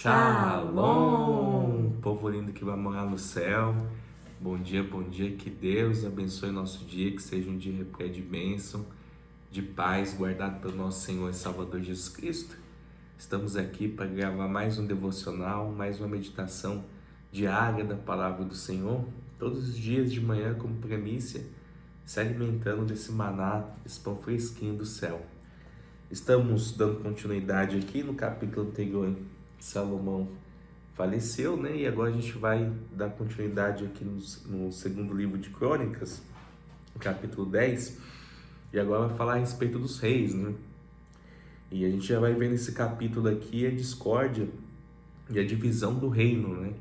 Shalom, povo lindo que vai morar no céu. Bom dia, que Deus abençoe nosso dia, que seja um dia repleto de bênção, de paz, guardado pelo nosso Senhor e Salvador Jesus Cristo. Estamos aqui para gravar mais um devocional, mais uma meditação diária da palavra do Senhor, todos os dias de manhã como primícia, se alimentando desse maná, esse pão fresquinho do céu. Estamos dando continuidade aqui no capítulo anterior. Salomão faleceu, né? E agora a gente vai dar continuidade aqui no segundo livro de Crônicas, capítulo 10, e agora vai falar a respeito dos reis, né? E a gente já vai ver nesse capítulo aqui a discórdia e a divisão do reino, né?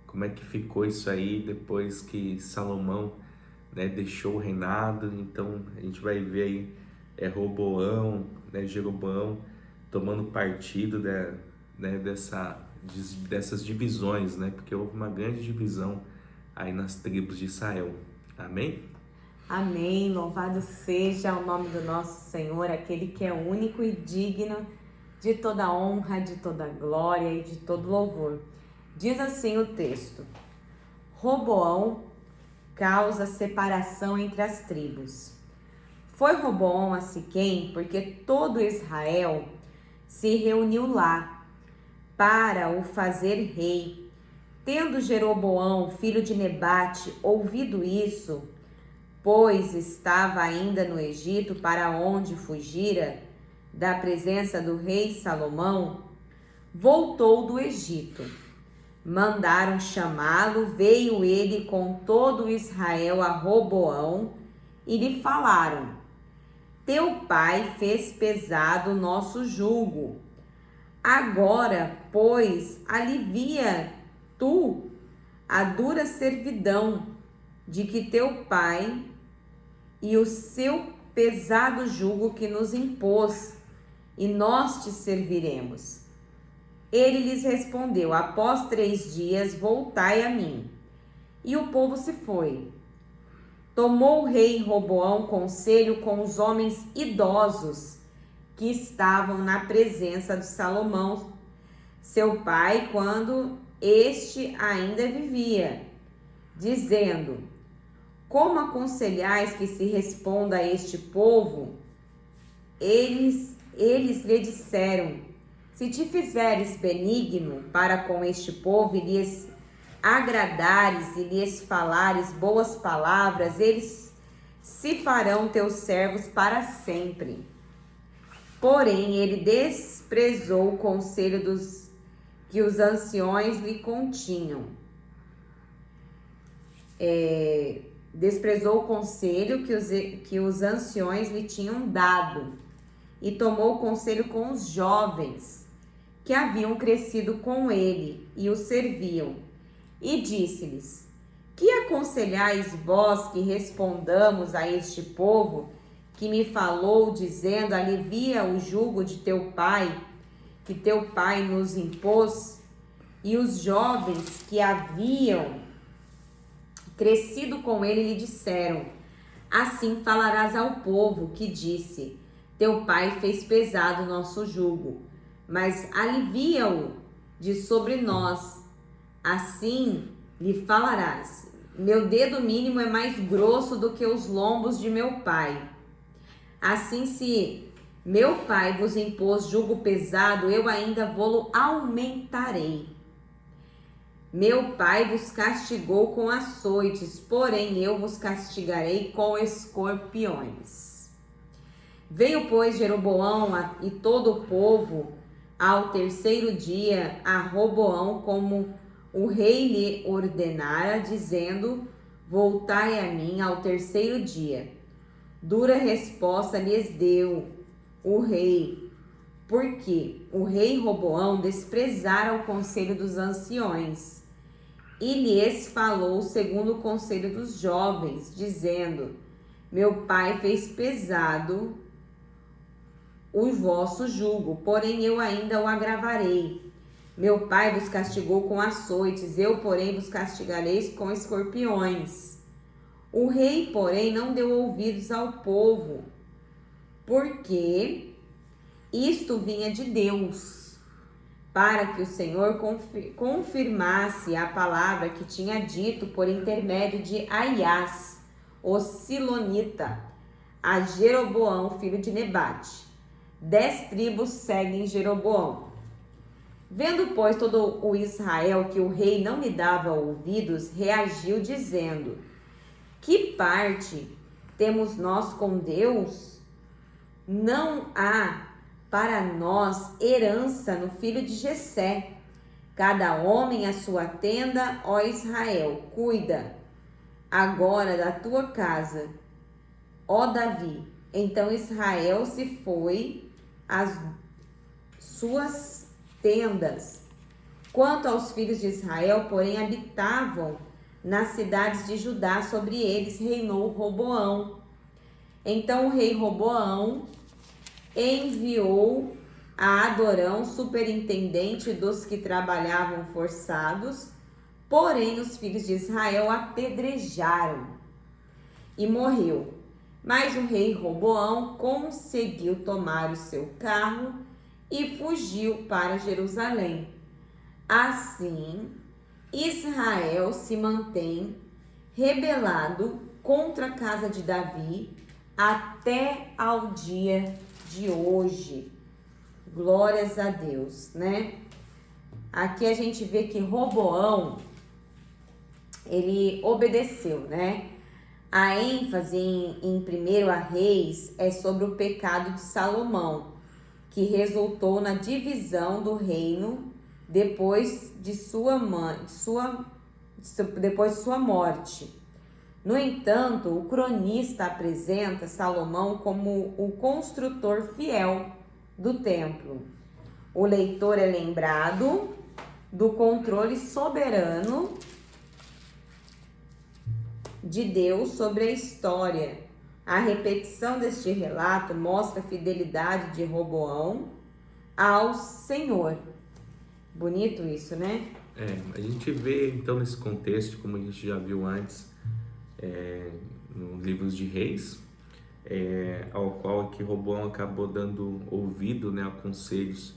Como é que ficou isso aí depois que Salomão, né, deixou o reinado. Então a gente vai ver aí Roboão, né, Jeroboão tomando partido dessas divisões, né? Porque houve uma grande divisão aí nas tribos de Israel. Amém? Amém. Louvado seja o nome do nosso Senhor, aquele que é único e digno de toda honra, de toda glória e de todo louvor. Diz assim o texto: Roboão causa separação entre as tribos. Foi Roboão a Siquém, porque todo Israel se reuniu lá para o fazer rei. Tendo Jeroboão, filho de Nebate, ouvido isso, pois estava ainda no Egito, para onde fugira da presença do rei Salomão, voltou do Egito. Mandaram chamá-lo, veio ele com todo Israel a Roboão e lhe falaram: Teu pai fez pesado o nosso jugo. Agora, pois, alivia tu a dura servidão de que teu pai e o seu pesado jugo que nos impôs, e nós te serviremos. Ele lhes respondeu: Após 3 dias voltai a mim. E o povo se foi. Tomou o rei Roboão conselho com os homens idosos que estavam na presença de Salomão, seu pai, quando este ainda vivia, dizendo: Como aconselhais que se responda a este povo? Eles lhe disseram: Se te fizeres benigno para com este povo e lhes agradares e lhes falares boas palavras, eles se farão teus servos para sempre. Porém, ele desprezou o conselho que os anciões lhe continham. Desprezou o conselho que os anciões lhe tinham dado, e tomou conselho com os jovens que haviam crescido com ele e o serviam, e disse-lhes: Que aconselhais vós que respondamos a este povo que me falou, dizendo: Alivia o jugo de teu pai, que teu pai nos impôs? E os jovens que haviam crescido com ele lhe disseram: Assim falarás ao povo que disse: Teu pai fez pesado o nosso jugo, mas alivia-o de sobre nós. Assim lhe falarás: Meu dedo mínimo é mais grosso do que os lombos de meu pai. Assim, se meu pai vos impôs jugo pesado, eu ainda vô-lo aumentarei. Meu pai vos castigou com açoites, porém eu vos castigarei com escorpiões. Veio, pois, Jeroboão e todo o povo ao 3º dia a Roboão, como o rei lhe ordenara, dizendo: Voltai a mim ao 3º dia. Dura resposta lhes deu o rei, porque o rei Roboão desprezara o conselho dos anciões, e lhes falou segundo o conselho dos jovens, dizendo: Meu pai fez pesado o vosso jugo, porém eu ainda o agravarei. Meu pai vos castigou com açoites, eu, porém, vos castigarei com escorpiões. O rei, porém, não deu ouvidos ao povo, porque isto vinha de Deus, para que o Senhor confirmasse a palavra que tinha dito por intermédio de Aias, o Silonita, a Jeroboão, filho de Nebate. 10 tribos seguem Jeroboão. Vendo, pois, todo o Israel que o rei não lhe dava ouvidos, reagiu dizendo: que parte temos nós com Deus? Não há para nós herança no filho de Jessé. Cada homem a sua tenda, ó Israel, cuida agora da tua casa, ó Davi. Então Israel se foi às suas tendas. Quanto aos filhos de Israel, porém, habitavam nas cidades de Judá, sobre eles reinou Roboão. Então o rei Roboão enviou a Adorão, superintendente dos que trabalhavam forçados, porém os filhos de Israel apedrejaram e morreu. Mas o rei Roboão conseguiu tomar o seu carro e fugiu para Jerusalém. Assim, Israel se mantém rebelado contra a casa de Davi até ao dia de hoje. Glórias a Deus, né? Aqui a gente vê que Roboão, ele obedeceu, né? A ênfase em 1 Reis é sobre o pecado de Salomão, que resultou na divisão do reino depois de sua morte. No entanto, o cronista apresenta Salomão como o construtor fiel do templo. O leitor é lembrado do controle soberano de Deus sobre a história. A repetição deste relato mostra a fidelidade de Roboão ao Senhor. Bonito isso, né? A gente vê então nesse contexto, como a gente já viu antes, nos livros de Reis, ao qual aqui Roboão acabou dando ouvido, né, a conselhos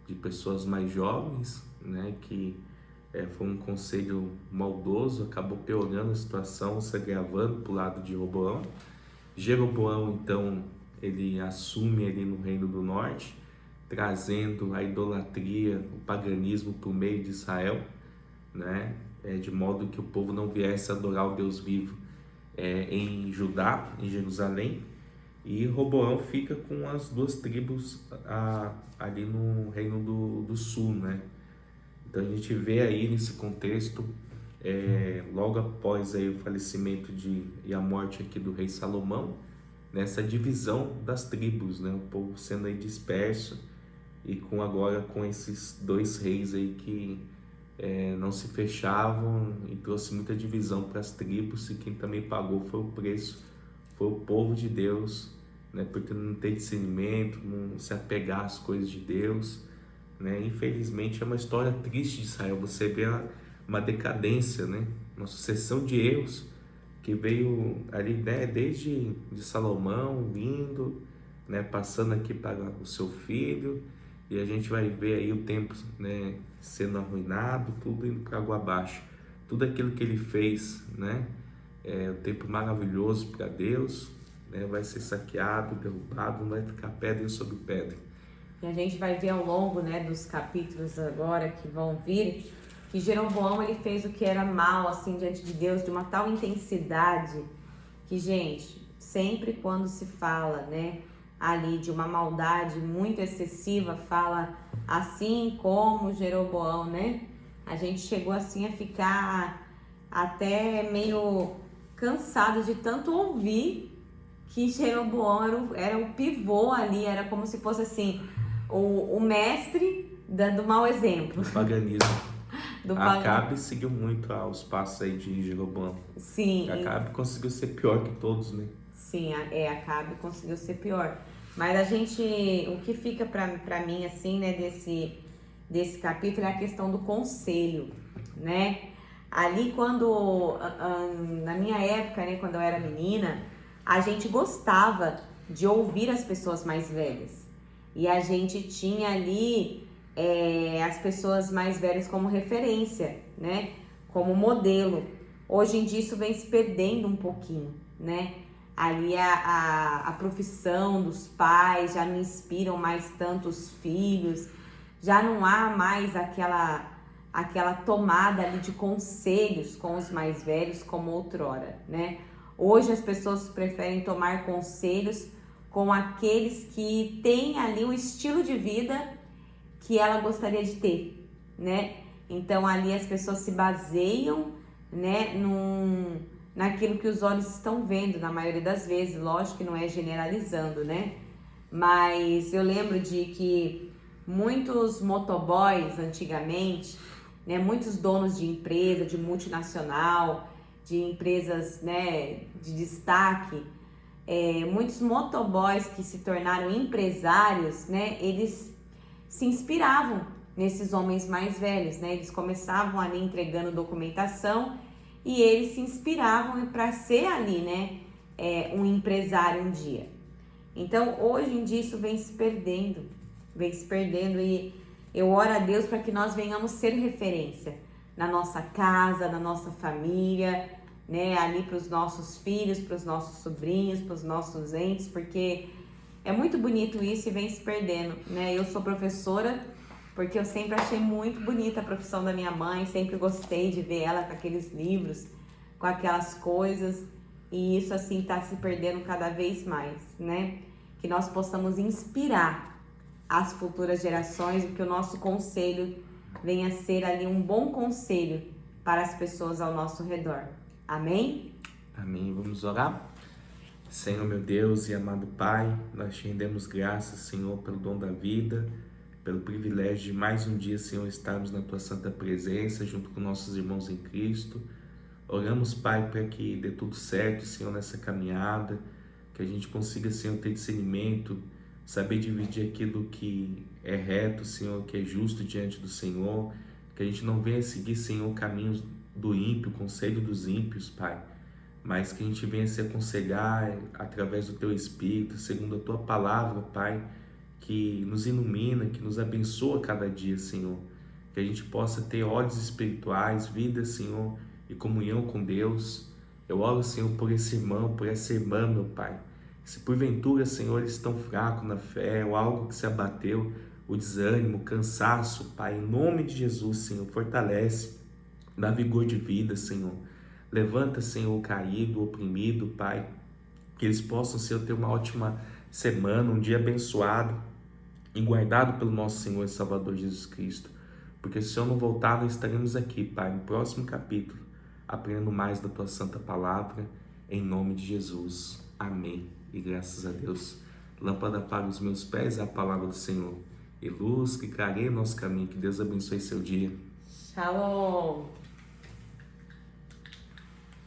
de pessoas mais jovens, né, que foi um conselho maldoso, acabou piorando a situação, se agravando para o lado de Roboão. Jeroboão, então, ele assume ali no Reino do Norte, trazendo a idolatria, o paganismo para o meio de Israel, né? De modo que o povo não viesse adorar o Deus vivo em Judá, em Jerusalém. E Roboão fica com as 2 tribos ali no Reino do Sul, né? Então a gente vê aí nesse contexto, logo após aí o falecimento e a morte aqui do rei Salomão, nessa divisão das tribos, né? O povo sendo aí disperso e com esses 2 reis aí que não se fechavam e trouxe muita divisão para as tribos, e quem também pagou foi o preço, foi o povo de Deus, né? Porque não tem discernimento, não se apegar às coisas de Deus, né? Infelizmente é uma história triste de Israel. Você vê uma decadência, né? Uma sucessão de erros que veio ali, né, desde de Salomão vindo, né, passando aqui para o seu filho, e a gente vai ver aí o tempo, né, sendo arruinado, tudo indo para água abaixo. Tudo aquilo que ele fez, né, o tempo maravilhoso para Deus, né, vai ser saqueado, derrubado, não vai ficar pedra sobre pedra. E a gente vai ver ao longo, né, dos capítulos agora que vão vir, que Jeroboão, ele fez o que era mal, assim, diante de Deus, de uma tal intensidade que, gente, sempre quando se fala, né, ali de uma maldade muito excessiva, fala assim como Jeroboão, né? A gente chegou assim a ficar até meio cansado de tanto ouvir que Jeroboão era o pivô ali, era como se fosse assim, o mestre dando mau exemplo. O paganismo. Acabe seguiu muito aos passos aí de Jeroboão. Sim. Acabe conseguiu ser pior que todos, né? Sim, Acabe conseguiu ser pior. Mas o que fica pra mim, assim, né, desse capítulo é a questão do conselho, né? Ali na minha época, né, quando eu era menina, a gente gostava de ouvir as pessoas mais velhas. E a gente tinha ali as pessoas mais velhas como referência, né? Como modelo. Hoje em dia isso vem se perdendo um pouquinho, né? Ali a profissão dos pais já não inspiram mais tanto os filhos, já não há mais aquela tomada ali de conselhos com os mais velhos como outrora, né? Hoje as pessoas preferem tomar conselhos com aqueles que têm ali o estilo de vida que ela gostaria de ter, né? Então ali as pessoas se baseiam, né, naquilo que os olhos estão vendo, na maioria das vezes, lógico que não é generalizando, né? Mas eu lembro de que muitos motoboys antigamente, né, muitos donos de empresa, de multinacional, de empresas, né, de destaque, muitos motoboys que se tornaram empresários, né, eles se inspiravam nesses homens mais velhos, né? Eles começavam ali entregando documentação e eles se inspiravam para ser ali, né, um empresário um dia. Então, hoje em dia isso vem se perdendo e eu oro a Deus para que nós venhamos ser referência na nossa casa, na nossa família, né, ali para os nossos filhos, para os nossos sobrinhos, para os nossos entes, porque é muito bonito isso e vem se perdendo, né? Eu sou professora porque eu sempre achei muito bonita a profissão da minha mãe, sempre gostei de ver ela com aqueles livros, com aquelas coisas, e isso assim está se perdendo cada vez mais, né? Que nós possamos inspirar as futuras gerações e que o nosso conselho venha a ser ali um bom conselho para as pessoas ao nosso redor. Amém? Amém. Vamos orar? Senhor, meu Deus e amado Pai, nós te rendemos graças, Senhor, pelo dom da vida, pelo privilégio de mais um dia, Senhor, estarmos na Tua santa presença, junto com nossos irmãos em Cristo. Oramos, Pai, para que dê tudo certo, Senhor, nessa caminhada, que a gente consiga, Senhor, ter discernimento, saber dividir aquilo que é reto, Senhor, que é justo diante do Senhor, que a gente não venha seguir, Senhor, caminhos do ímpio, conselho dos ímpios, Pai, mas que a gente venha se aconselhar através do Teu Espírito, segundo a Tua palavra, Pai, que nos ilumina, que nos abençoa cada dia, Senhor. Que a gente possa ter olhos espirituais, vida, Senhor, e comunhão com Deus. Eu oro, Senhor, por esse irmão, por essa irmã, meu Pai. Se porventura, Senhor, eles estão fracos na fé, ou algo que se abateu, o desânimo, o cansaço, Pai, em nome de Jesus, Senhor, fortalece, dá vigor de vida, Senhor. Levanta, Senhor, o caído, o oprimido, Pai, que eles possam, Senhor, ter uma ótima semana, um dia abençoado e guardado pelo nosso Senhor e Salvador Jesus Cristo. Porque se o Senhor não voltar, nós estaremos aqui, Pai, no próximo capítulo, aprendendo mais da Tua santa palavra, em nome de Jesus. Amém. E graças a Deus. Lâmpada para os meus pés é a palavra do Senhor, e luz que clareia o nosso caminho. Que Deus abençoe seu dia. Shalom!